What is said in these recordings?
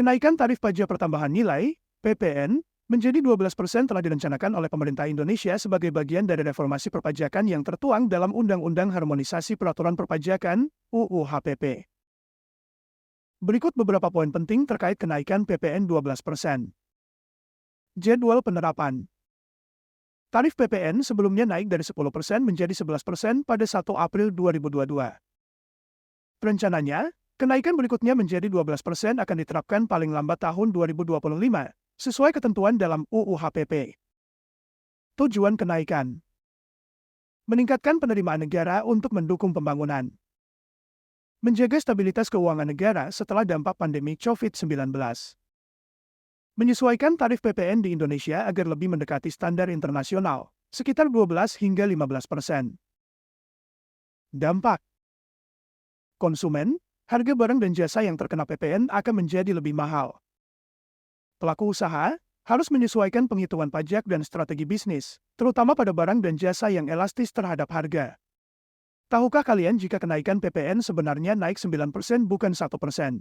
Kenaikan tarif pajak pertambahan nilai (PPN) menjadi 12% telah direncanakan oleh pemerintah Indonesia sebagai bagian dari reformasi perpajakan yang tertuang dalam Undang-Undang Harmonisasi Peraturan Perpajakan (UU HPP). Berikut beberapa poin penting terkait kenaikan PPN 12%. Jadwal penerapan. Tarif PPN sebelumnya naik dari 10% menjadi 11% pada 1 April 2022. Rencananya, kenaikan berikutnya menjadi 12% akan diterapkan paling lambat tahun 2025, sesuai ketentuan dalam UU HPP. Tujuan kenaikan: meningkatkan penerimaan negara untuk mendukung pembangunan, menjaga stabilitas keuangan negara setelah dampak pandemi COVID-19, menyesuaikan tarif PPN di Indonesia agar lebih mendekati standar internasional, sekitar 12 hingga 15%. Dampak: konsumen, harga barang dan jasa yang terkena PPN akan menjadi lebih mahal. Pelaku usaha harus menyesuaikan penghitungan pajak dan strategi bisnis, terutama pada barang dan jasa yang elastis terhadap harga. Tahukah kalian jika kenaikan PPN sebenarnya naik 9% bukan 1%? 11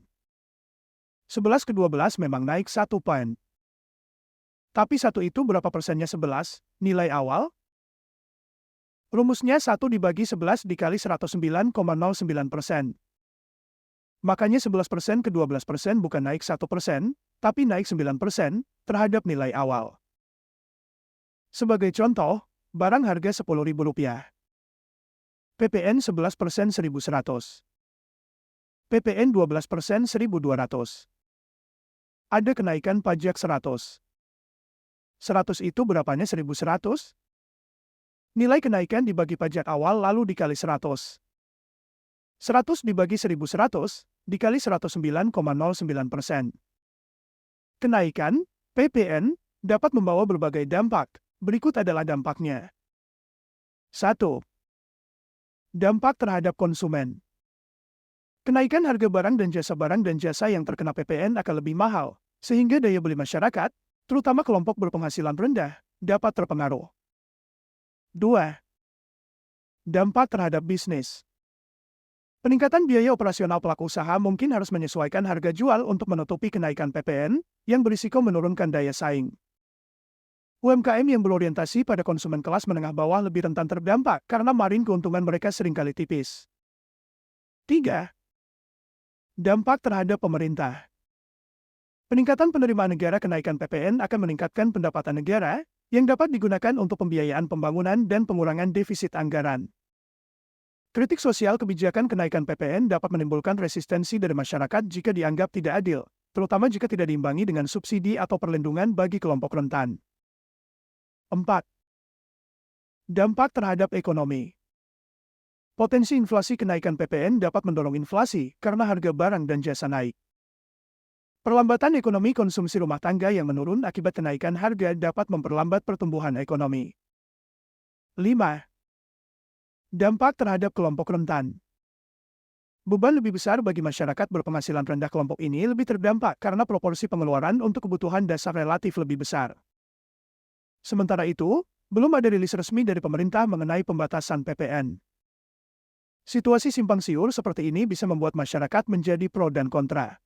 ke 12 memang naik 1 poin. Tapi 1 itu berapa persennya 11, nilai awal? Rumusnya 1 dibagi 11 dikali 109,09%. Makanya 11% ke 12% bukan naik 1%, tapi naik 9% terhadap nilai awal. Sebagai contoh, barang harga Rp10.000. PPN 11% 1.100. PPN 12% 1.200. Ada kenaikan pajak 100. 100 itu berapanya 1.100? Nilai kenaikan dibagi pajak awal lalu dikali 100. 100 dibagi 1.100 dikali 109,09%. Kenaikan PPN dapat membawa berbagai dampak. Berikut adalah dampaknya. 1. Dampak terhadap konsumen. Kenaikan harga barang dan jasa yang terkena PPN akan lebih mahal, sehingga daya beli masyarakat, terutama kelompok berpenghasilan rendah, dapat terpengaruh. 2. Dampak terhadap bisnis. Peningkatan biaya operasional pelaku usaha mungkin harus menyesuaikan harga jual untuk menutupi kenaikan PPN, yang berisiko menurunkan daya saing. UMKM yang berorientasi pada konsumen kelas menengah bawah lebih rentan terdampak karena margin keuntungan mereka seringkali tipis. 3. Dampak terhadap pemerintah. Peningkatan penerimaan negara kenaikan PPN akan meningkatkan pendapatan negara, yang dapat digunakan untuk pembiayaan pembangunan dan pengurangan defisit anggaran. Kritik sosial kebijakan kenaikan PPN dapat menimbulkan resistensi dari masyarakat jika dianggap tidak adil, terutama jika tidak diimbangi dengan subsidi atau perlindungan bagi kelompok rentan. 4. Dampak terhadap ekonomi. Potensi inflasi kenaikan PPN dapat mendorong inflasi karena harga barang dan jasa naik. Perlambatan ekonomi konsumsi rumah tangga yang menurun akibat kenaikan harga dapat memperlambat pertumbuhan ekonomi. 5. Dampak terhadap kelompok rentan. Beban lebih besar bagi masyarakat berpenghasilan rendah. Kelompok ini lebih terdampak karena proporsi pengeluaran untuk kebutuhan dasar relatif lebih besar. Sementara itu, belum ada rilis resmi dari pemerintah mengenai pembatasan PPN. Situasi simpang siur seperti ini bisa membuat masyarakat menjadi pro dan kontra.